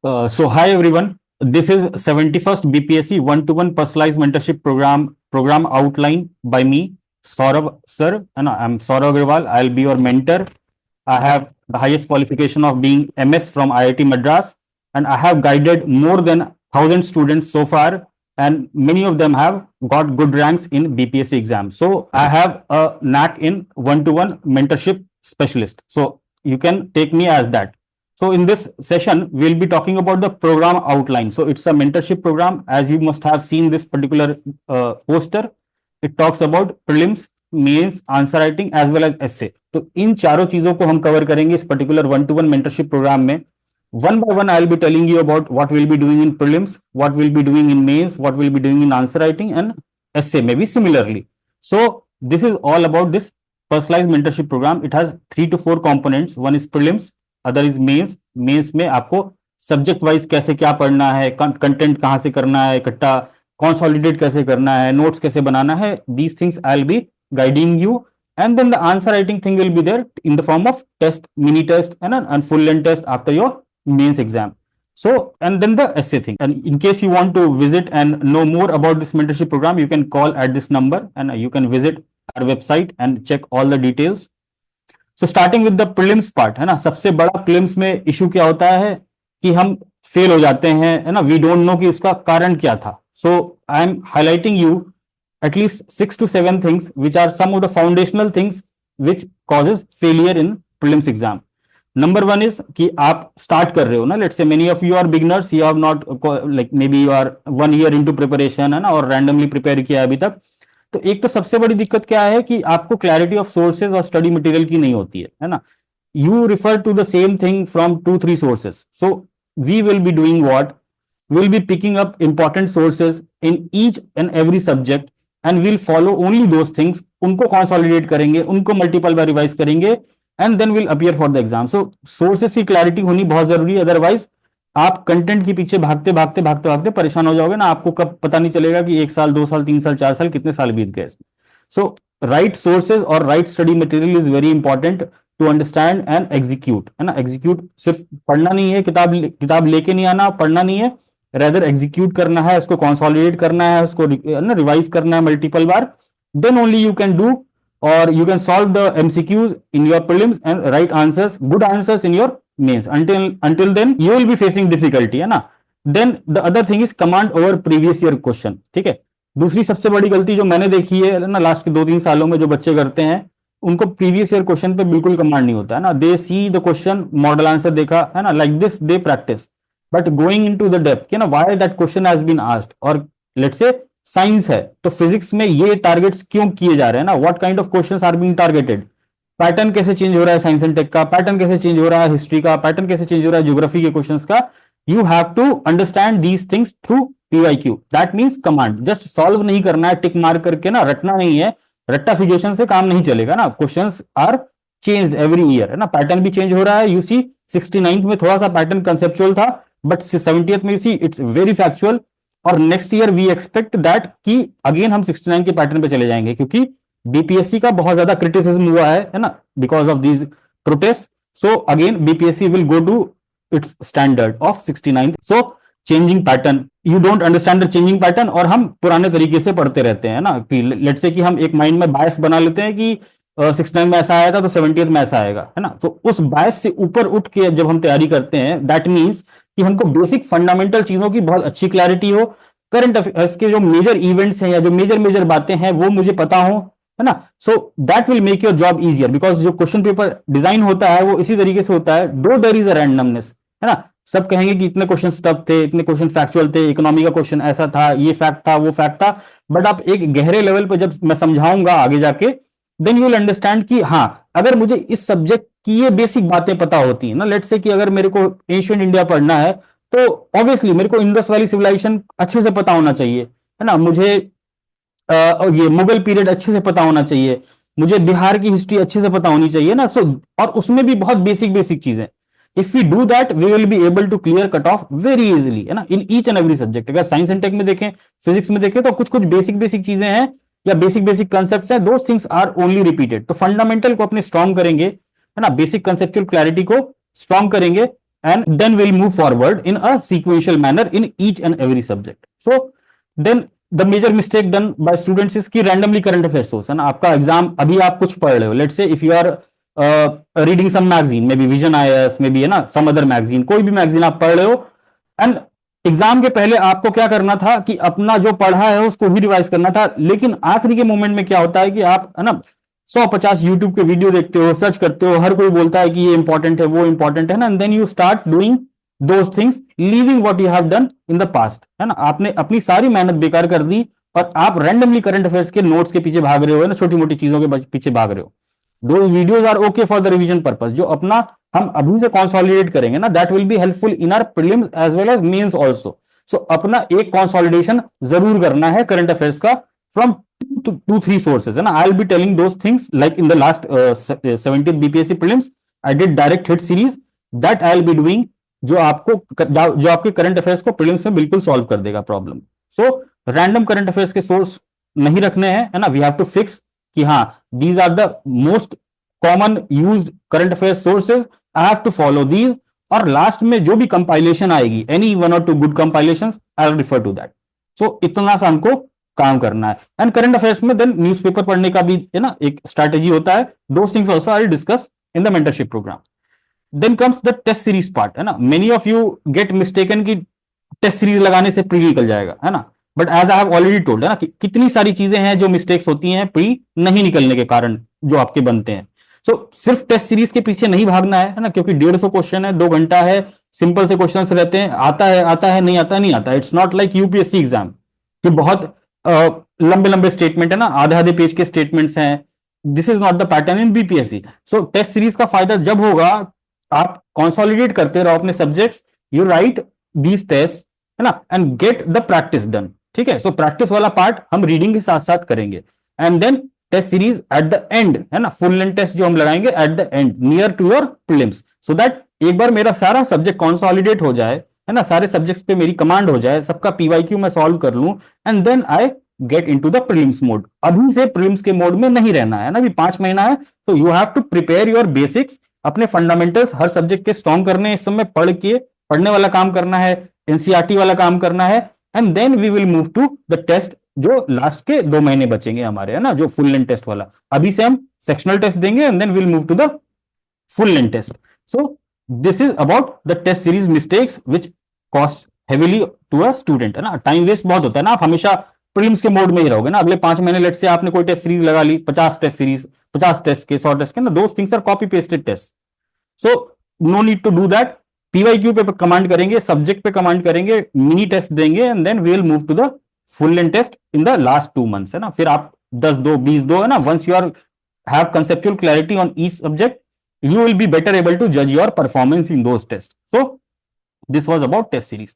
So hi everyone. This is 71st BPSC one-to-one personalized mentorship program outlined by me, Saurav sir, and I'm Saurav Agrawal. I'll be your mentor. I have the highest qualification of being MS from IIT Madras, and I have guided more than 1,000 students so far, and many of them have got good ranks in BPSC exams. So I have a knack in one-to-one mentorship specialist. So you can take me as that. So in this session, we'll be talking about the program outline. So it's a mentorship program. As you must have seen this particular poster, it talks about prelims, mains, answer writing as well as essay. तो इन चारों चीजों को हम cover करेंगे इस particular one to one mentorship program में. One by one I will be telling you about what will be doing in prelims, what will be doing in mains, what will be doing in answer writing and essay maybe similarly. So this is all about this personalized mentorship program. It has 3 to 4 components. One is prelims, other is mains. Mains में आपको subject wise कैसे क्या पढ़ना है, content कहां से करना है, इकट्ठा कंसोलिडेट कैसे करना है, नोट्स कैसे बनाना है, these things I'll be guiding you. And then the answer writing thing will be there in the form of test, mini test and full length test after your mains exam. So and then the essay thing. And in case you want to visit and know more about this mentorship program, you can call at this number and you can visit our website and check all the details. So starting with the prelims part, है ना, सबसे बड़ा prelims में issue क्या होता है कि हम फेल हो जाते हैं, है ना, we don't know कि उसका कारण क्या था. So I am highlighting you at least 6 to 7 things which are some of the foundational things which causes failure in prelims exam. Number one is कि आप start कर रहे हो ना, let's say many of you are beginners, you have not like maybe you are 1 year into preparation, है ना, और randomly prepare किया अभी तक. तो एक तो सबसे बड़ी दिक्कत क्या है कि आपको क्लैरिटी ऑफ सोर्सेज और स्टडी मटेरियल की नहीं होती है ना. You refer to the same thing from 2-3 sources. So we will be doing what, will be picking up important sources in each and every subject and will follow only those things. उनको consolidate करेंगे, उनको multiple बार revise करेंगे and then will appear for the exam. So sources की clarity होनी बहुत जरूरी है, अदरवाइज आप कंटेंट के पीछे भागते भागते भागते भागते परेशान हो जाओगे ना. आपको कब पता नहीं चलेगा कि 1 साल 2 साल 3 साल 4 साल कितने साल बीत गए. सो राइट सोर्सेज और right study material is very important to understand and execute, है ना. एग्जीक्यूट सिर्फ पढ़ना नहीं है, किताब लेके नहीं आना, पढ़ना नहीं है, रेदर एग्जीक्यूट करना है, उसको कंसोलिडेट करना है, उसको रिवाइज करना है मल्टीपल बार. Then only you can do or you can solve the MCQs in your prelims and write answers, good answers in your mains. Until then you will be facing difficulty, है ना. Then the other thing is command over previous year question. ठीक है. दूसरी सबसे बड़ी गलती जो मैंने देखी है ना लास्ट के 2-3 सालों में जो बच्चे करते हैं, उनको प्रीवियस ईयर क्वेश्चन पे बिल्कुल कमांड नहीं होता है ना. They see the question, model answer देखा है ना, like this they practice, but going into the depth, ना, why that question has been asked. और लेट्स से साइंस है तो फिजिक्स में ये टारगेट्स क्यों किए जा रहे हैं ना, what kind of questions are being targeted, pattern कैसे चेंज हो रहा है साइंस एंड टेक का, पैटर्न कैसे चेंज हो रहा है हिस्ट्री का, पैटर्न कैसे चेंज हो रहा है ज्योग्राफी के क्वेश्चंस का. You have to understand these things through PYQ. That means command, just solve नहीं करना है टिक मार करके ना, रटना नहीं है. रट्टाफिकेशन से काम नहीं चलेगा ना. Questions are changed every year, है ना, पैटर्न भी चेंज हो रहा है. यू सी 69th में थोड़ा सा पैटर्न कंसेप्चुअल था, बट 70th में you see it's very factual. और next year we expect that कि अगेन हम 69 के पैटर्न पे चले जाएंगे, क्योंकि बीपीएससी का बहुत ज्यादा क्रिटिसिज्म हुआ है ना, because of these protest. So again BPSC will go to its standard of 69. So changing pattern, you don't understand the changing pattern, और हम पुराने तरीके से पढ़ते रहते हैं ना, कि लेट्स से कि हम एक माइंड में बायस बना लेते हैं कि 69 में ऐसा आया था तो 70th में ऐसा आएगा, है ना. तो उस बायस से ऊपर उठ के जब हम तैयारी करते हैं, दैट मीन्स कि हमको बेसिक फंडामेंटल चीजों की बहुत अच्छी क्लैरिटी हो, करंट अफेयर्स के जो मेजर इवेंट्स हैं या जो मेजर मेजर बातें हैं वो मुझे पता हो, है ना. So that will make your job easier, because जो क्वेश्चन पेपर डिजाइन होता है वो इसी तरीके से होता है. दो देयर इज अ रैंडमनेस, है ना. सब कहेंगे कि इतने क्वेश्चन टफ थे, इतने क्वेश्चन फैक्चुअल थे, इकोनॉमी का क्वेश्चन ऐसा था, ये फैक्ट था, वो फैक्ट था. बट आप एक गहरे लेवल पर जब मैं समझाऊंगा आगे जाके, देन यू विल अंडरस्टैंड कि हाँ, अगर मुझे इस सब्जेक्ट की ये बेसिक बातें पता होती है ना, लेट्स से कि अगर मेरे को एशियंट इंडिया पढ़ना है तो ऑब्वियसली मेरे को इंडस वैली सिविलाइजेशन अच्छे से पता होना चाहिए, है ना. मुझे ये मुगल पीरियड अच्छे से पता होना चाहिए, मुझे बिहार की हिस्ट्री अच्छे से पता होनी चाहिए ना. सो और उसमें भी बहुत बेसिक बेसिक चीजें. If we do that we will be able to clear cut off very easily, है ना, in each and every subject. अगर साइंस एंड टेक में देखें, फिजिक्स में देखें, तो कुछ कुछ बेसिक बेसिक चीजें हैं या बेसिक बेसिक कंसेप्ट्स हैं, those things are only repeated. तो फंडामेंटल को अपने स्ट्रॉन्ग करेंगे, है ना, बेसिक कंसेप्चुअल क्लैरिटी को स्ट्रॉन्ग करेंगे, and then we'll move forward in a sequential manner in each and every subject. So then the major mistake done by students is कि randomly current affairs source है ना, आपका exam अभी आप कुछ पढ़ रहे हो, let's say if you are reading some magazine, maybe Vision IAS, maybe है ना some other magazine, कोई भी magazine आप पढ़ रहे हो, and एग्जाम के पहले आपको क्या करना था कि अपना जो पढ़ा है उसको ही रिवाइज करना था, लेकिन आखिरी के मोमेंट में क्या होता है कि आप है ना 150 यूट्यूब के वीडियो देखते हो, सर्च करते हो, हर कोई बोलता है कि ये इंपॉर्टेंट है, वो इंपॉर्टेंट है ना, and then you start doing those things leaving what you have done in the past, है ना, आपने अपनी सारी मेहनत बेकार कर दी और आप रैंडमली करंट अफेयर्स के नोट्स के पीछे भाग रहे हो ना, छोटी मोटी चीजों के पीछे भाग रहे हो. दो videos are okay for the revision purpose, जो अपना हम अभी से कंसोलिडेट करेंगे ना, that will be helpful in our prelims as well as mains also. So अपना एक कंसोलिडेशन जरूर करना है करंट अफेयर्स का फ्रॉम 2-3 sources, है ना. I'll be telling those things like in the last 17th BPSC prelims I did direct hit series that I'll be doing, जो आपके करंट अफेयर्स को प्रीलिम्स में बिल्कुल सॉल्व कर देगा problem. So random current affairs के सोर्स नहीं रखने हैं, है ना. वी हैव टू फिक्स कि हाँ these are the most common used current affairs sources, I have to follow these. और लास्ट में जो भी कंपाइलेशन आएगी, any 1 or 2 good compilations, I will refer to that. So इतना सा हमको काम करना है. एंड करंट अफेयर्स में देन न्यूज़पेपर पढ़ने का भी है ना एक स्ट्रैटेजी होता है. Those things also I will discuss in the mentorship program. Then comes the test series part, है ना. Many of you get mistaken कि टेस्ट सीरीज लगाने से प्री निकल जाएगा, है ना. But as I have already told, है ना, कि कितनी सारी चीजें हैं जो मिस्टेक्स होती हैं प्री नहीं निकलने के कारण जो आपके बनते हैं. सो सिर्फ टेस्ट सीरीज के पीछे नहीं भागना है ना, क्योंकि 150 क्वेश्चन है, 2 घंटा है, सिंपल से क्वेश्चन रहते हैं, आता है नहीं आता. It's not like UPSC exam कि बहुत लंबे लंबे स्टेटमेंट है ना, आधे आधे पेज के स्टेटमेंट्स हैं. This is not the pattern in BPSC. So test series का फायदा जब होगा, आप कंसोलिडेट करते रहो अपने subjects, you write these test, है ना, and get the practice done. ठीक है. सो प्रैक्टिस वाला पार्ट हम रीडिंग के साथ साथ करेंगे, and then test series at the end, है ना, फुल लेंथ टेस्ट जो हम लगाएंगे at the end near to your prelims, so that एक बार मेरा सारा सब्जेक्ट कंसोलिडेट हो जाए, है ना, सारे सब्जेक्ट्स पे मेरी कमांड हो जाए, सबका पीवाईक्यू मैं सॉल्व कर लूं, and then I get into the prelims mode. अभी से प्रीलिम्स के मोड में नहीं रहना है ना, अभी 5 महीना है. तो you have to prepare your basics, अपने फंडामेंटल्स हर सब्जेक्ट के स्ट्रॉन्ग करने, इस समय पढ़ने वाला काम करना है, एनसीईआरटी वाला काम करना है, and then we will move to the test जो लास्ट के 2 महीने बचेंगे हमारे, है ना, जो फुल लेंथ टेस्ट वाला. अभी से हम सेक्शनल टेस्ट देंगे and then will move to the full length test. So this is about the test series mistakes which cost heavily to a student, है ना. टाइम वेस्ट बहुत होता है ना, आप हमेशा प्रीलिम्स के मोड में ही रहोगे ना. अगले 5 महीने लेट से आपने कोई टेस्ट सीरीज लगा ली, 50 टेस्ट सीरीज, 50 टेस्ट के, 100 टेस्ट के ना, those things are copy pasted test. So no need to do that. PYQ पे कमांड करेंगे, सब्जेक्ट पे कमांड करेंगे, मिनी टेस्ट देंगे, and then we will move to the full length test in the last 2 months, है ना. फिर आप 10 दो 20 दो, है ना. Once you are have conceptual clarity on each subject, you will be better able to judge your performance in those tests. So this was about test series.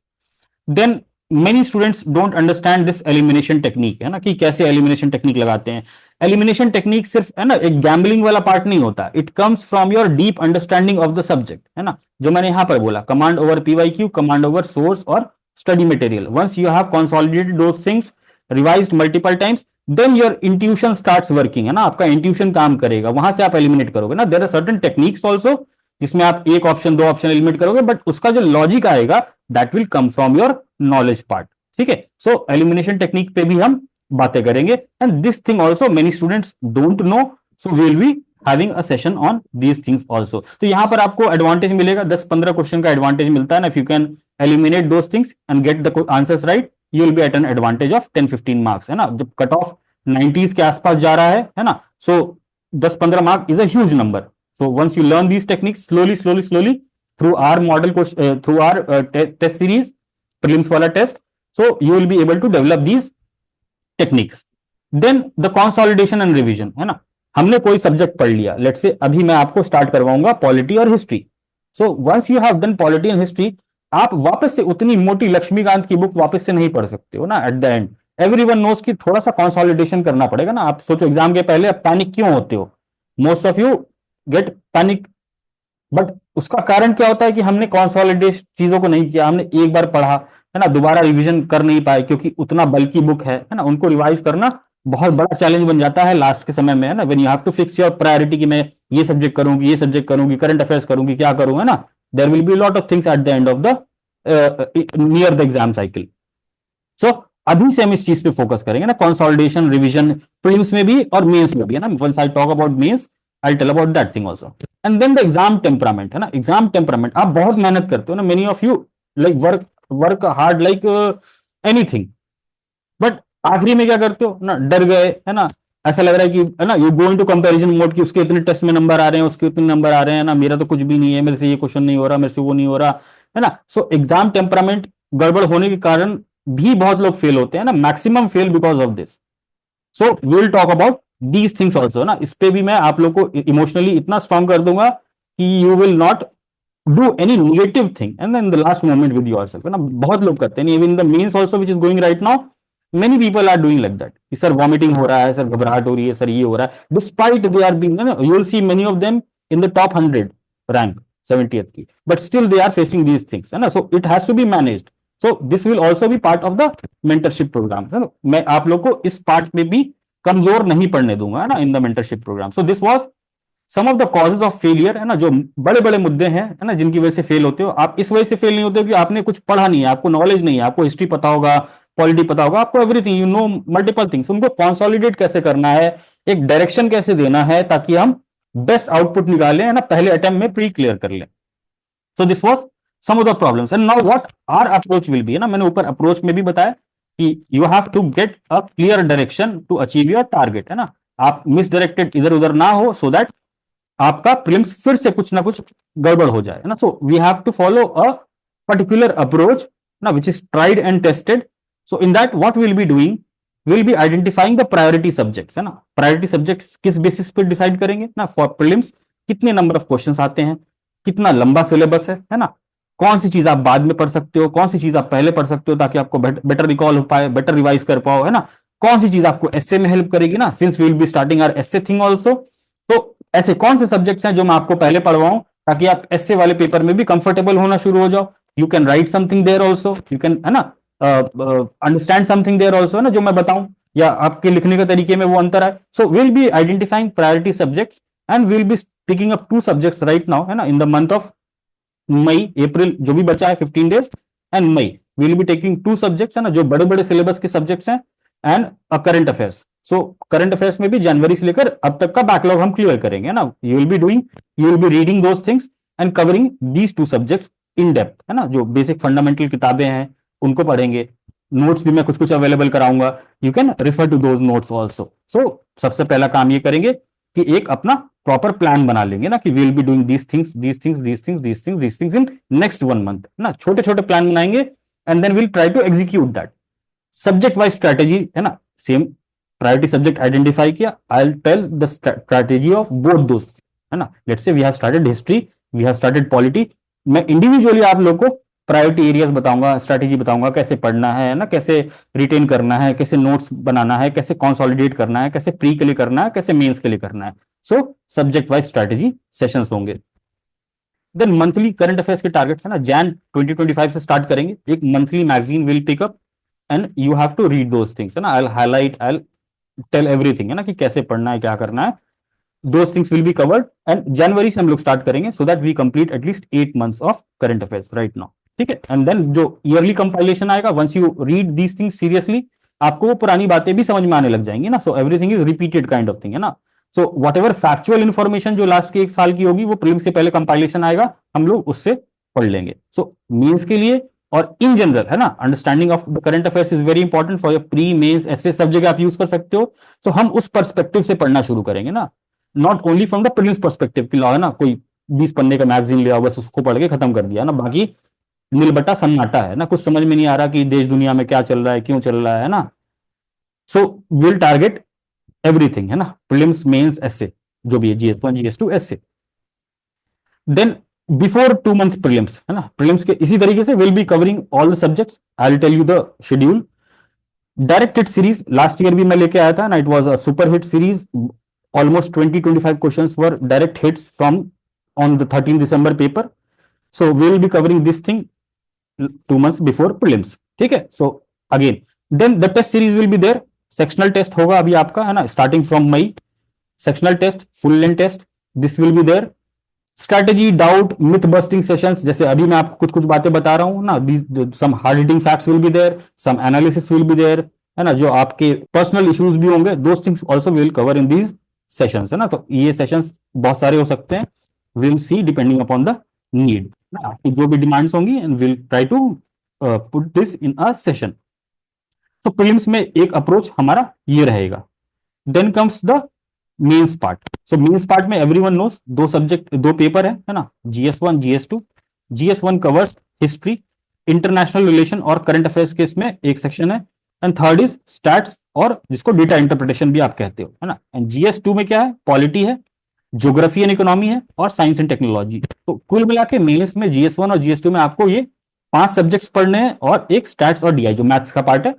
Then many students don't understand this elimination technique, है ना, कि कैसे elimination technique लगाते हैं. Elimination technique सिर्फ, है ना, एक gambling वाला पार्ट नहीं होता. It comes from your deep understanding of the subject, है ना, जो मैंने यहां पर बोला, command over PYQ, command over source और study material. Once you have consolidated those things, revised multiple times, then your intuition starts working, है ना, आपका इंट्यूशन काम करेगा, वहां से आप एलिमिनेट करोगे ना. There are certain techniques also जिसमें आप 1 ऑप्शन 2 ऑप्शन एलिमिनेट करोगे, बट उसका जो लॉजिक आएगा that will come from your knowledge part. ठीक है. सो एलिमिनेशन टेक्निक पे भी हम बातें करेंगे, and this thing also many students don't know, so we will be having a session on these things also. तो यहां पर आपको एडवांटेज मिलेगा, 10-15 क्वेश्चन का एडवांटेज मिलता है ना. If you can eliminate those things and get the answers right, you will be at an advantage of 10-15 marks, है ना. जब कट ऑफ 90s के आसपास जा रहा है ना, so 10-15 mark is a huge number. So once you learn these techniques slowly through our model, through our test series, prelims वाला test, so you will be able to develop these techniques. Then the consolidation and revision, है ना. हमने कोई subject पढ़ लिया, let's say अभी मैं आपको स्टार्ट करवाऊंगा पॉलिटी और history. So once you have done polity and history, आप वापस से उतनी मोटी लक्ष्मीकांत की बुक वापस से नहीं पढ़ सकते हो ना. Eight the and everyone knows कि थोड़ा सा कंसोलिडेशन करना पड़ेगा ना. आप सोचो एग्जाम के पहले आप पैनिक क्यों होते हो, most of you get panic, but उसका कारण क्या होता है कि हमने कंसोलिडेट चीजों को नहीं किया, हमने एक बार पढ़ा, है ना, दोबारा रिवीजन कर नहीं पाए क्योंकि उतना बल्कि बुक है ना. उनको रिवाइज करना बहुत बड़ा चैलेंज बन जाता है लास्ट के समय में, है ना. When you have to fix your priority कि मैं ये सब्जेक्ट करूंगी, ये सब्जेक्ट करूंगी, करंट अफेयर्स करूंगी, क्या करूं, है ना. there will be a lot of things at the end of the near the exam cycle. So अभी से हम इस चीज पे फोकस करेंगे ना, कंसोलिडेशन रिवीजन प्रीलिम्स में भी और मेंस में भी है ना. Once I talk about mains I tell about that thing also. And then the exam temperament है ना. एग्जाम टेम्परामेंट, आप बहुत मेहनत करते हो ना, many of you like work hard like anything, but आखिरी में क्या करते हो ना, डर गए है ना, ऐसा लग रहा है कि है ना, you go into comparison mode कि उसके इतने टेस्ट में नंबर आ रहे हैं, उसके इतने नंबर आ रहे हैं ना, मेरा तो कुछ भी नहीं है, मेरे से ये क्वेश्चन नहीं हो रहा, मेरे से वो नहीं हो रहा है ना. सो एग्जाम टेम्परामेंट गड़बड़ होने के कारण भी बहुत लोग फेल होते हैं ना, maximum fail because of this. So we will talk about these things also ना. इस पे भी मैं आप लोग को इमोशनली इतना स्ट्रांग कर दूंगा कि you will not do any negative thing and then the last moment with yourself है ना. बहुत लोग करते हैं, even the mains also which is going right now, many people are doing like that कि सर वॉमिटिंग हो रहा है, सर घबराहट हो रही है, सर ये हो रहा है, despite they are being, you will see many of them in the top 100 rank 70th की, but still they are facing these things है ना. So it has to be managed. So this will also be part of the mentorship program है ना. मैं आप लोग को इस पार्ट में भी कमजोर नहीं पड़ने दूंगा है ना in the mentorship program. So this was some of the causes of failure है ना, जो बड़े बड़े मुद्दे हैं है ना, जिनकी वजह से फेल होते हो. आप इस वजह से फेल नहीं होते हो कि आपने कुछ पढ़ा नहीं है, आपको नॉलेज नहीं है, आपको हिस्ट्री पता होगा, पॉलिटी पता होगा, आपको everything, you know multiple things. उनको कंसोलिडेट कैसे करना है, एक डायरेक्शन कैसे देना है ताकि हम बेस्ट आउटपुट निकालें है ना, पहले अटेम्प्ट में प्री क्लियर कर लें. So this was some of the problems and now what our approach will be है ना. मैंने ऊपर अप्रोच में भी बताया कि you have to get a clear direction to achieve your target है ना. आप मिसडायरेक्टेड इधर उधर ना हो, सो दैट आपका प्रीलिम्स फिर से कुछ ना कुछ गड़बड़ हो जाए ना. So we have to follow a particular approach ना, which is tried and tested. So in that what will be doing, will be identifying the priority subjects है ना. प्रायोरिटी सब्जेक्ट्स किस बेसिस पे डिसाइड करेंगे ना, फॉर प्रीलिम्स कितने number of questions आते हैं, कितना लंबा सिलेबस है ना, कौन सी चीज आप बाद में पढ़ सकते हो, कौन सी चीज आप पहले पढ़ सकते हो ताकि आपको बेटर रिकॉल हो पाए, बेटर रिवाइज कर पाओ है ना, कौन सी चीज आपको एसए में हेल्प करेगी ना, since we will be starting our essay thing also. तो ऐसे कौन से सब्जेक्ट्स हैं जो मैं आपको पहले पढ़वाऊं ताकि आप एसए वाले पेपर में भी कंफर्टेबल होना शुरू हो जाओ. You can write something there also, you can है ना अंडरस्टैंड समथिंग देयर आल्सो है ना, जो मैं बताऊं या आपके लिखने के तरीके में वो अंतर है. So will be identifying priority subjects and will be taking up 2 subjects right now है ना, in the month of May, April जो भी बचा है 15 days and May, will be taking 2 subjects है ना, जो बड़े बड़े सिलेबस के सब्जेक्ट्स हैं and current affairs. So current affairs में भी जनवरी से लेकर अब तक का बैकलॉग हम क्लियर करेंगे ना. You will be reading those things and covering these 2 subjects in depth है ना. जो बेसिक फंडामेंटल किताबें हैं उनको पढ़ेंगे, नोट्स भी मैं कुछ कुछ अवेलेबल कराऊंगा, you can refer to those notes also. So सबसे पहला काम ये करेंगे कि एक अपना प्रॉपर प्लान बना लेंगे ना कि we will be doing these things in next 1 month ना. छोटे छोटे प्लान बनाएंगे and then will try to execute that. Subject wise strategy है ना, सेम प्रायोरिटी सब्जेक्ट आइडेंटिफाई किया, I will tell the strategy of both दोस्त है ना. Let's say we have started history, we have started polity, मैं individually आप लोग को प्रायोरिटी एरियाज बताऊंगा, स्ट्रैटेजी बताऊंगा, कैसे पढ़ना है ना, कैसे रिटेन करना है, कैसे नोट्स बनाना है, कैसे कंसोलिडेट करना है, कैसे प्री के लिए करना है, कैसे मेंस के लिए करना है. So subject wise strategy sessions होंगे. देन मंथली करंट अफेयर्स के टारगेट्स है ना, जैन 2025 से स्टार्ट करेंगे. एक monthly magazine will pick up and you have to read those things है ना. I will highlight, I will tell everything है ना कि कैसे पढ़ना है, क्या करना है. Those things will be covered and जनवरी से हम लोग स्टार्ट करेंगे so that we complete at least 8 months of current affairs right now. ठीक है. एंड देन जो ईयरली कंपाइलेशन आएगा, once you read these things seriously, आपको वो पुरानी बातें भी समझ में आने लग जाएंगी ना. So everything is repeated kind of thing है ना. So what ever factual information जो लास्ट के 1 साल की होगी वो प्रीलिम्स के पहले कंपाइलेशन आएगा, हम लोग उससे पढ़ लेंगे. सो मेंस के लिए और इन जनरल है ना, understanding of the current affairs is very important for your pre mains essay, सब जगह आप यूज कर सकते हो. सो हम उस पर्सपेक्टिव से पढ़ना शुरू करेंगे ना, not only from the prelims perspective की है ना, कोई 20 पन्ने का मैगजीन ले आओ बस उसको पढ़ के खत्म कर दिया ना, बाकी नीलबट्टा सन्नाटा है ना, कुछ समझ में नहीं आ रहा कि देश दुनिया में क्या चल रहा है, क्यों चल रहा है ना. सो विल टारगेट एवरीथिंग है ना, प्रीलिम्स मेंस एसए जो भी है, GS1 GS2 essay. Then before 2 months prelims है ना, प्रीलिम्स के इसी तरीके से will be covering all the subjects. I will tell you the schedule. Direct hit series last year भी मैं लेके आया था ना, it was a super hit series. Almost 20-25 questions were direct hits from on the 13 December paper. So we will be covering this thing 2 months before prelims. ठीक है. So again then the test series will be there. Sectional test होगा अभी आपका है ना, starting from May. Sectional test, full length test, this will be there. Strategy, doubt, myth busting sessions, जैसे अभी मैं आपको कुछ कुछ बातें बता रहा हूं ना, some hard hitting facts will be there, some analysis will be there, है ना, जो आपके पर्सनल इश्यूज भी होंगे, those things also will cover in these sessions, है ना। तो ये सेशंस बहुत सारे हो सकते हैं, will see depending upon the need, आपकी जो भी डिमांड्स होंगी, and will try to put this in a session. तो प्रीलिम्स में एक अप्रोच हमारा ये रहेगा। Then comes the mains part. So mains part में एवरीवन नोस दो सब्जेक्ट, दो पेपर है ना, GS1, GS2। GS1 covers history, international relation और करंट अफेयर्स के इसमें एक सेक्शन है, एंड थर्ड इज स्टैट्स, और जिसको डेटा इंटरप्रिटेशन भी आप कहते हो, है ना। एंड GS2 में क्या है, पॉलिटी है, ज्योग्राफी एंड इकोनॉमी है, और साइंस एंड टेक्नोलॉजी। तो कुल मिला के मेंस में GS1 और GS2 में आपको ये 5 सब्जेक्ट्स पढ़ने हैं, और एक स्टैट्स और DI जो मैथ्स का पार्ट है,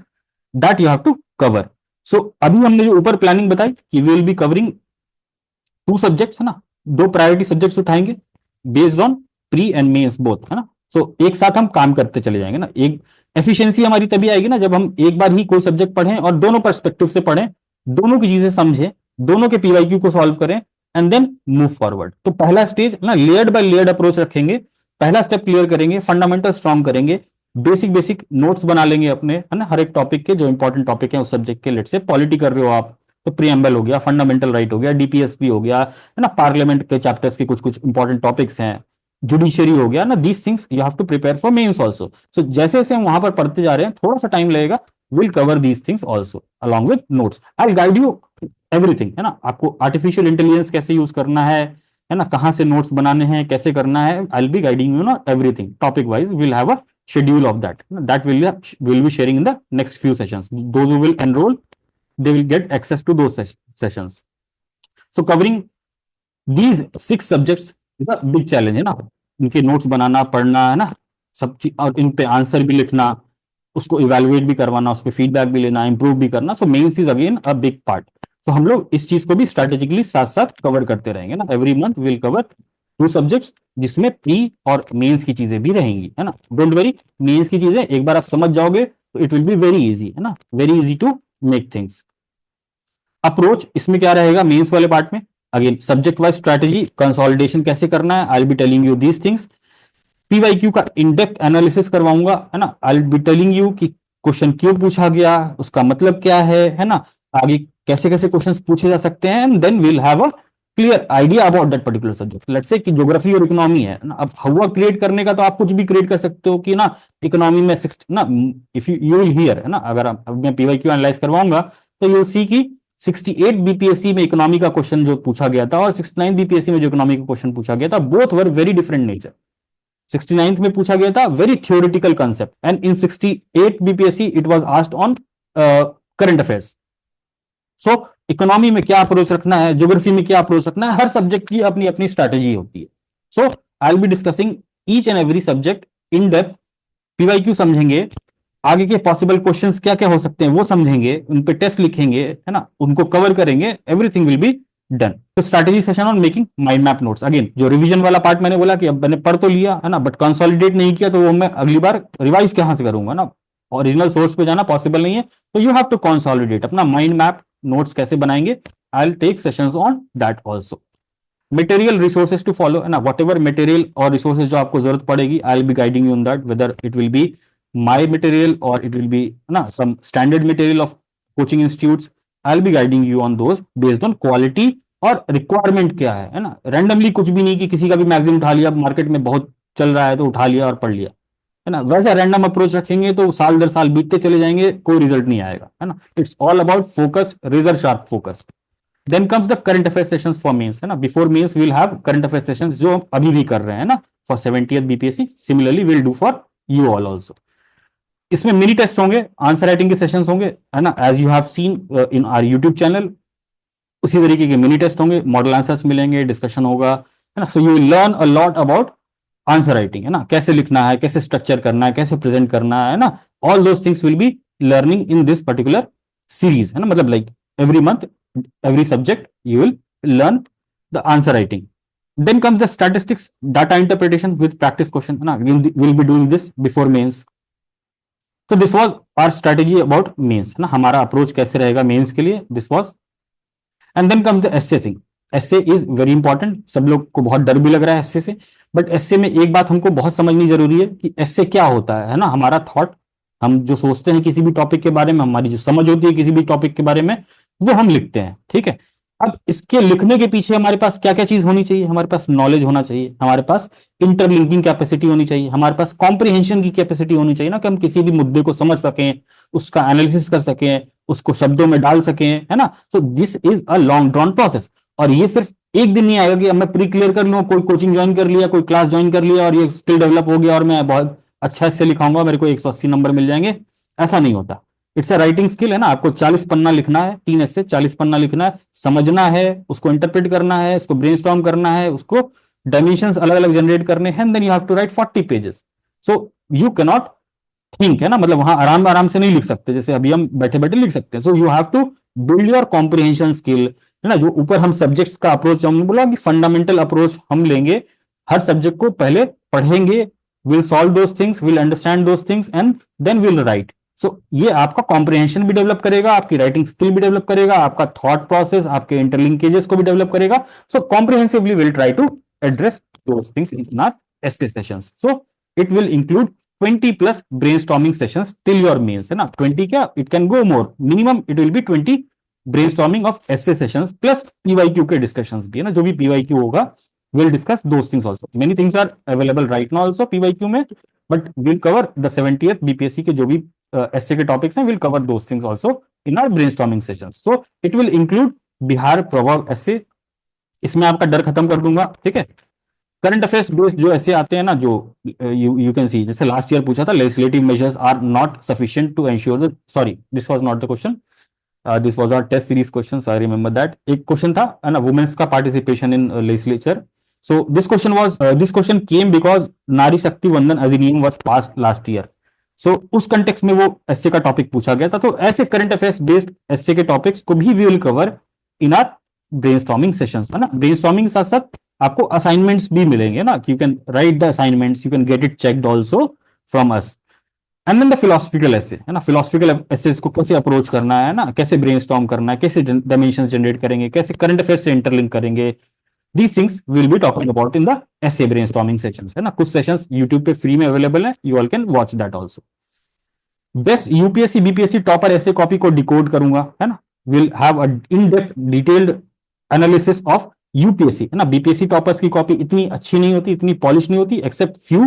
that you have to cover. So अभी हमने जो ऊपर प्लानिंग बताई कि we will be covering 2 subjects, है ना, 2 प्रायोरिटी सब्जेक्ट्स उठाएंगे based on pre and mains both, है ना। सो एक साथ हम काम करते चले जाएंगे ना। एक एफिशिएंसी हमारी तभी आएगी ना जब हम एक बार ही कोई सब्जेक्ट पढ़ें और दोनों पर्सपेक्टिव से पढ़ें, दोनों की चीजें समझें, दोनों के PYQ को सॉल्व करें, एंड देन मूव फॉरवर्ड। तो पहला स्टेज ना, लेयर्ड बाय लेयर्ड अप्रोच रखेंगे। पहला स्टेप क्लियर करेंगे, फंडामेंटल स्ट्रॉन्ग करेंगे, बेसिक बेसिक नोट्स बना लेंगे अपने, है ना, हर एक टॉपिक के जो इंपॉर्टेंट टॉपिक है उस सब्जेक्ट के। लेट से पॉलिटी कर रहे हो आप, तो प्रीएम्बल हो गया, फंडामेंटल राइट हो गया, DPSP हो गया, है ना, पार्लियामेंट के चैप्टर्स के कुछ कुछ इंपॉर्टेंट टॉपिक्स हैं, जुडिशियरी हो गया ना, these things you have to prepare for mains also. So जैसे जैसे हम वहां पर पढ़ते जा रहे हैं, थोड़ा सा टाइम लगेगा, will cover these things also along with notes. I will guide you everything, है ना। आपको आर्टिफिशियल इंटेलिजेंस कैसे यूज करना है ना, कहां से नोट्स बनाने हैं, कैसे करना है, I will be guiding you ना everything topic wise. Will have a schedule of that will be sharing in the next few sessions. Those who will enroll, they will get access to those sessions. So covering these 6 subjects is a big challenge, है ना। इनके notes बनाना, पढ़ना, है ना, सब चीज, और इन पे आंसर भी लिखना, उसको इवेलुएट भी करवाना, उस पर फीडबैक भी लेना, इंप्रूव भी करना। So mains is again a big part. तो हम लोग इस चीज को भी स्ट्रेटेजिकली साथ साथ कवर करते रहेंगे ना। Every month will cover 2 subjects, जिसमें प्री और मेंस की चीजें भी रहेंगी, है ना। डोंट वरी, मेंस की चीजें एक बार आप समझ जाओगे तो it will be very easy, है ना, very easy to make things. Approach इसमें क्या रहेगा मेंस वाले पार्ट में, again subject wise strategy, consolidation कैसे करना है, I will be telling you these things. PYQ का इनडेप्थ एनालिसिस करवाऊंगा, है ना। I will be telling you कि क्वेश्चन क्यों पूछा गया, उसका मतलब क्या है ना, आगे कैसे कैसे क्वेश्चंस पूछे जा सकते हैं, and then will have a clear idea about that particular subject. Let's say कि ज्योग्राफी और इकोनॉमी है ना, अब हवा क्रिएट करने का तो आप कुछ भी क्रिएट कर सकते हो कि ना, इकोनॉमी में 60 ना, इफ यू विल हियर, है ना, अगर अब मैं PYQ एनालाइज करवाऊंगा तो यू सी की 68 BPSC में इकोनॉमी का क्वेश्चन जो पूछा गया था, और 69 BPSC में जो इकोनॉमी का क्वेश्चन पूछा गया था, both were very different nature. 69th में पूछा गया था very theoretical concept, and in 68 BPSC it was asked on current affairs. So economy में क्या अप्रोच रखना है, ज्योग्राफी में क्या अप्रोच रखना है, हर सब्जेक्ट की अपनी अपनी स्ट्रैटेजी होती है। So I will be discussing each and every subject in depth. PYQ समझेंगे, आगे के पॉसिबल क्वेश्चंस क्या क्या हो सकते हैं वो समझेंगे, उन पे टेस्ट लिखेंगे, है ना, उनको कवर करेंगे, एवरीथिंग विल बी डन। तो strategy session on making mind map notes. Again जो रिवीजन वाला पार्ट मैंने बोला कि अब मैंने पढ़ तो लिया, है ना, बट कंसोलिडेट नहीं किया, तो वो मैं अगली बार रिवाइज कहां से करूंगा ना, ओरिजिनल सोर्स पे जाना पॉसिबल नहीं है, तो यू हैव टू कंसोलिडेट अपना माइंड मैप नोट्स कैसे बनाएंगे। I will take sessions on that also. Material resources to follow, है ना, वट एवर मटेरियल और रिसोर्सेज जो आपको जरूरत पड़ेगी, I will be guiding you on that, whether it will be my material और इट विल बी ना some standard material of coaching institutes. I will be guiding you on those based on quality और requirement क्या है ना। Randomly कुछ भी नहीं कि किसी का भी मैगजीन उठा लिया, मार्केट में बहुत चल रहा है तो उठा लिया और पढ़ लिया, है ना, वैसा रैंडम अप्रोच रखेंगे तो साल दर साल बीतते चले जाएंगे, कोई रिजल्ट नहीं आएगा, है ना। It's all about focus, razor sharp focus. Then comes the current affair sessions for mains, है ना। Before mains will have current affair sessions जो हम अभी भी कर रहे हैं ना, for 70th BPSC। Similarly will do for you all also. इसमें मिनी टेस्ट होंगे, आंसर राइटिंग के सेशंस होंगे, है ना, as you have seen in our YouTube channel. उसी तरीके के मिनी टेस्ट होंगे, मॉडल आंसर्स मिलेंगे, डिस्कशन होगा, है ना। सो you will learn a lot about answer writing, है ना, कैसे लिखना है, कैसे स्ट्रक्चर करना है, कैसे प्रेजेंट करना है ना। All those things will be learning in this particular series, है ना, मतलब like every month every subject you will learn the answer writing. Then comes the statistics, data interpretation with practice question, na, we'll be doing this before mains. So this was our strategy about mains, ना, हमारा approach कैसे रहेगा mains के लिए, this was. And then comes the essay thing. Essay is very important, सब लोग को बहुत डर भी लग रहा है एसए से, बट एसए में एक बात हमको बहुत समझनी जरूरी है कि एसए क्या होता है ना, हमारा थॉट, हम जो सोचते हैं किसी भी टॉपिक के बारे में, हमारी जो समझ होती है किसी भी टॉपिक के बारे में, वो हम लिखते हैं, ठीक है। अब इसके लिखने के पीछे हमारे पास क्या क्या चीज होनी चाहिए, हमारे पास नॉलेज होना चाहिए, हमारे पास इंटरलिंकिंग कैपेसिटी होनी चाहिए, हमारे पास कॉम्प्रिहेंशन की कैपेसिटी होनी चाहिए ना, कि हम किसी भी मुद्दे को समझ सकें, उसका एनालिसिस कर सकें, उसको शब्दों में डाल सकें, है ना। सो this is a long drawn process, और ये सिर्फ एक दिन नहीं आएगा कि अब मैं प्री क्लियर कर लूँ, कोई कोचिंग ज्वाइन कर लिया, कोई क्लास ज्वाइन कर लिया और ये स्किल डेवलप हो गया और मैं बहुत अच्छा इससे लिखाऊंगा, मेरे को 180 नंबर मिल जाएंगे, ऐसा नहीं होता। इट्स अ राइटिंग स्किल, है ना, आपको 40 पन्ना लिखना है, 3 ऐसे 40 पन्ना लिखना है, समझना है, उसको इंटरप्रेट करना है, उसको ब्रेनस्टॉर्म करना है, उसको डायमेंशंस अलग अलग जनरेट करने हैं, then you have to write 40 pages. So you can not think, है ना, मतलब वहां आराम आराम से नहीं लिख सकते जैसे अभी हम बैठे बैठे लिख सकते हैं। So you have to build your comprehension skill, है ना। जो ऊपर हम सब्जेक्ट्स का अप्रोच, हमने बोला कि फंडामेंटल अप्रोच हम लेंगे, हर सब्जेक्ट को पहले पढ़ेंगे, will solve those things, will understand those things and then will write. So ये आपका कॉम्प्रिहेंशन भी डेवलप करेगा, आपकी राइटिंग स्किल भी डेवलप करेगा, आपका थॉट प्रोसेस, आपके इंटरलिंकेजेस को भी डेवलप करेगा। So comprehensively will try to address those things in our essay sessions. So it will include 20 plus brainstorming sessions till your mains, है ना। 20 क्या, it can go more, minimum it will be 20 brainstorming of essay sessions plus PYQ के discussions भी, है ना, जो भी PYQ होगा we'll discuss those things also. Many things are available right now also PYQ में, but we'll cover the 70th BPSC के जो भी essay के topics हैं, we'll cover those things also in our brainstorming sessions. So it will include Bihar proverb essay, इसमें आपका डर खत्म कर दूंगा, ठीक है। करंट अफेयर्स बेस्ड जो ऐसे आते हैं ना, जो यू कैन सी, जैसे लास्ट ईयर पूछा था, legislative measures are not sufficient to ensure, sorry this was not the question, this was our test series question, I remember that. एक क्वेश्चन था, है ना, वुमेन्स का participation in legislature. So this question came because Nari Shakti Vandan Adhiniyam was passed last year. So उस context में वो S A का topic पूछा गया था। तो ऐसे करंट अफेयर्स बेस्ड एसए के टॉपिक्स को भी we will cover in our brainstorming sessions, है ना। ब्रेनस्टॉर्मिंग के साथ साथ आपको असाइनमेंट्स भी मिलेंगे ना, you can write the assignments, you can get it checked also from us. And then the philosophical essay, है ना, फिलोसफिकल एसेस को कैसे अप्रोच करना है ना, कैसे ब्रेनस्टॉर्म करना है, कैसे डायमेंशंस जनरेट करेंगे, कैसे करंट अफेयर से इंटरलिंक करेंगे, these things will be talking about in the essay brainstorming sessions, है ना। कुछ सेशंस यूट्यूब पे फ्री में अवेलेबल है, you all can watch that also. Best UPSC BPSC topper ऐसे कॉपी को डिकोड करूंगा, है ना, will have a in depth detailed analysis of UPSC, है ना। बीपीएससी टॉपर्स की कॉपी इतनी अच्छी नहीं होती, इतनी पॉलिश नहीं होती, except few,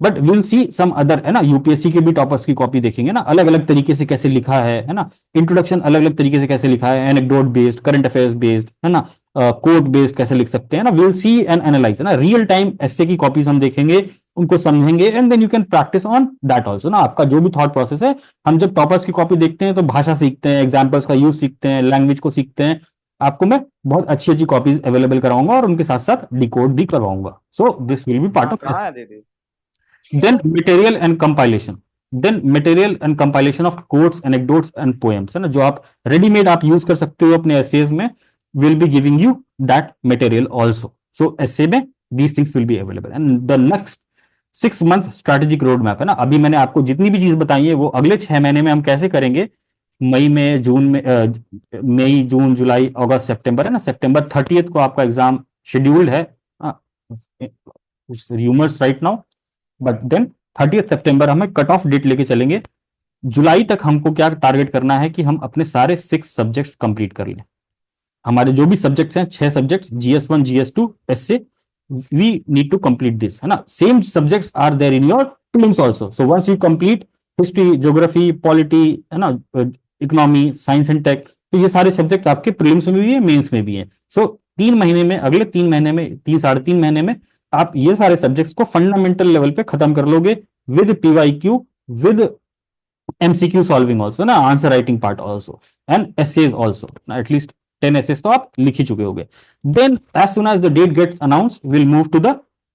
but will see some other, है ना। यूपीएससी के भी टॉपर्स की कॉपी देखेंगे ना, अलग अलग तरीके से कैसे लिखा है ना, इंट्रोडक्शन अलग अलग तरीके से कैसे लिखा है, anecdote based, current affairs based, है ना, कोट बेस्ड कैसे लिख सकते हैं ना, विल सी एंड एनालाइज, है ना। रियल टाइम एसए की कॉपीज हम देखेंगे, उनको समझेंगे, and then you can practice on that also ना। आपका जो भी थॉट प्रोसेस है, हम जब टॉपर्स की कॉपी देखते हैं तो भाषा सीखते हैं, एग्जाम्पल्स का यूज सीखते हैं, लैंग्वेज को सीखते हैं। आपको मैं बहुत अच्छी अच्छी कॉपीज अवेलेबल कराऊंगा और उनके साथ साथ डिकोड भी करवाऊंगा। So this will be part of essay. Then material and compilation, of quotes, anecdotes and poems, है ना, जो आप रेडीमेड आप यूज कर सकते हो अपने एसेज में, will be giving you that material also. So essay में these things will be available. And the next 6 month strategic road map, है ना, अभी मैंने आपको जितनी भी चीज बताई है वो अगले 6 महीने में हम कैसे करेंगे, मई में, जून में, मई जून जुलाई अगस्त सितंबर, है ना। सितंबर 30th को आपका एग्जाम शेड्यूल्ड है, rumours right now, but then 30th सितंबर हमें कट ऑफ डेट लेके चलेंगे। जुलाई तक हमको क्या टारगेट करना है कि हम अपने सारे 6 सब्जेक्ट्स कंप्लीट कर लें। हमारे जो भी सब्जेक्ट्स हैं, 6 subjects, GS1 GS2 essay, we need to complete this, है ना। Same subjects are there in your prelims also. So once you complete history, geography, polity, है ना, इकोनॉमी, साइंस एंड टेक, तो ये सारे सब्जेक्ट्स आपके प्रीलिम्स में भी है, मेंस में भी है। सो 3 महीने में, अगले 3 महीने में, 3 साढ़े 3 महीने में आप ये सारे सब्जेक्ट्स को फंडामेंटल लेवल पे खत्म कर लोगे, with PYQ, with MCQ solving also ना, answer writing part also, and essays also, at least 10 essays तो आप लिख ही चुके होगे। Then as soon as the date gets announced, will move to the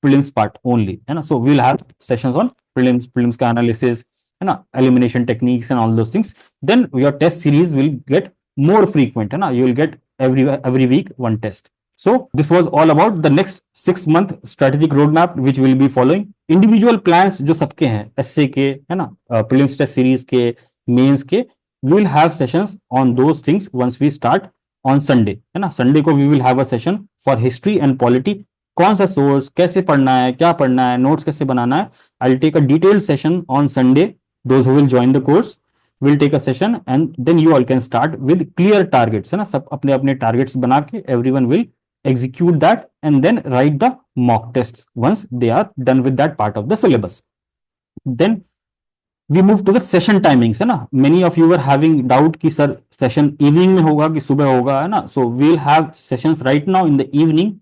prelims part only, है ना। So will have sessions on prelims का एनालिसिस, है ना, elimination techniques and all those things. Then your test series will get more frequent, है ना, you will get every week one test. So this was all about the next 6 month strategic roadmap which will be following. Individual plans जो सबके हैं, S A के, है ना, prelims test series के, mains के, we will have sessions on those things once we start on Sunday, है ना, संडे को we will have a session for history and polity, कौन सा सोर्स, कैसे पढ़ना है, क्या पढ़ना है, नोट्स कैसे बनाना है, I will take a detailed session on Sunday, those who will join the course will take a session and then you all can start with clear targets, है ना, सब अपने अपने targets बना के everyone will execute that and then write the mock tests once they are done with that part of the syllabus. Then we move to the session timings, है ना, many of you were having doubt कि sir session evening में होगा कि सुबह होगा, है ना, so we'll have sessions right now in the evening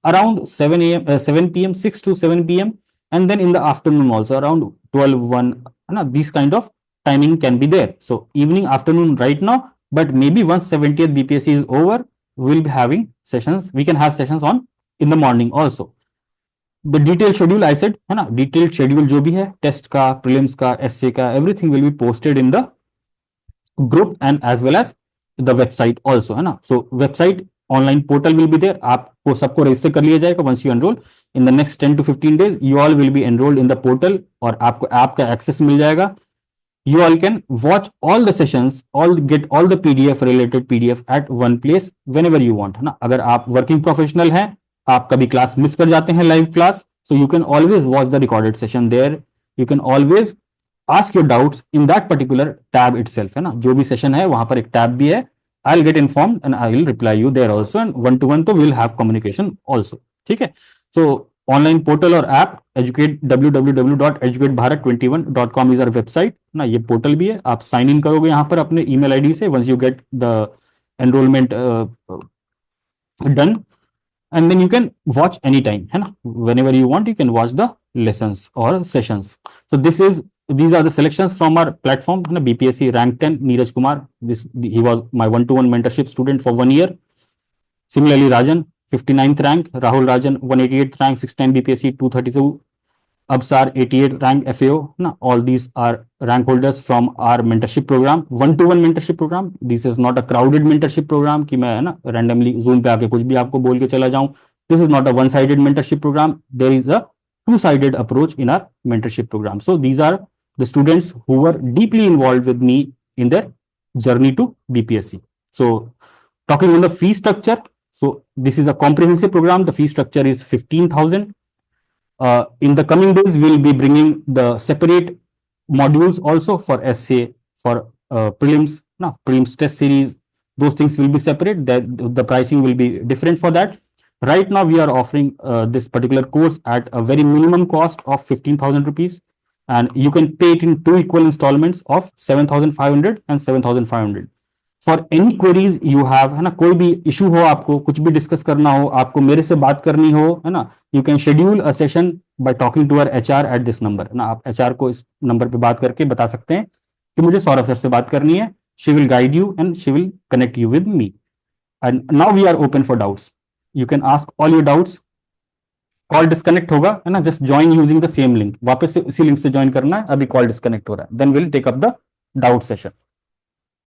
around 7 a.m. 7 p.m. 6 to 7 p.m. and then in the afternoon also around 12 1, है ना, these kind of timing can be there. So evening, afternoon right now, but maybe once 70th BPSC is over, we'll be having sessions. We can have sessions on in the morning also. The detailed schedule I said, है ना, detailed schedule जो भी है, test का, prelims का, S A का, everything will be posted in the group and as well as the website also, है ना. So website online portal will be there. आपको सबको रजिस्टर कर लिया जाएगा. Once you enroll in the next 10 to 15 days, you all will be enrolled in the portal और आपको app का एक्सेस मिल जाएगा. You all can watch all the sessions, get all the PDF related PDF at one place whenever you want, है ना. अगर आप working professional हैं, आप कभी क्लास मिस कर जाते हैं live class, so you can always watch the recorded session there. You can always ask your doubts in that particular tab itself, है ना. जो भी सेशन है वहां पर एक टैब भी है. I'll get informed and I will reply you there also, and one to one तो we'll have communication also. ठीक है. So ऑनलाइन पोर्टल और app educate www.educatebharat21.com is our website ना. ये पोर्टल भी है, आप साइन इन करोगे यहाँ पर अपने ईमेल आईडी से once you get the enrolment done and then you can watch any time, है ना, whenever you want you can watch the lessons or sessions. So these are the selections from our platform, है ना. BPSC rank 10 Neeraj Kumar, he was my 1-to-1 mentorship student for 1 year. Similarly Rajan 59th rank, Rahul Rajan 188th rank, 610 BPSC 232, Absar 88th rank FAO, na. All these are rank holders from our mentorship program, 1-to-1 mentorship program. This is not a crowded mentorship program कि मैं, है ना, randomly Zoom पे आके कुछ भी आपको बोल के चला जाऊं. This is not a one-sided mentorship program. There is a two-sided approach in our mentorship program. So these are the students who were deeply involved with me in their journey to BPSC. So talking on the fee structure, so this is a comprehensive program. The fee structure is 15,000. In the coming days, we'll be bringing the separate modules also for essay, for prelims, no, prelims test series. Those things will be separate. That the pricing will be different for that. Right now, we are offering this particular course at a very minimum cost of 15,000 rupees, and you can pay it in 2 equal installments of 7,500 and 7,500. For any queries you have, है ना, कोई भी issue हो, आपको कुछ भी discuss करना हो, आपको मेरे से बात करनी हो, है ना, you can schedule a session by talking to our HR at this number, है ना. आप एचआर को इस नंबर पे बात करके बता सकते हैं कि मुझे सौरभ सर से बात करनी है. She will guide you and she will connect you with me. And now we are open for doubts. You can ask all your doubts. Call disconnect होगा, है ना, just join using the same link. वापस से उसी link से join करना है. अभी कॉल डिस्कनेक्ट हो रहा है. Then will take up the doubt session.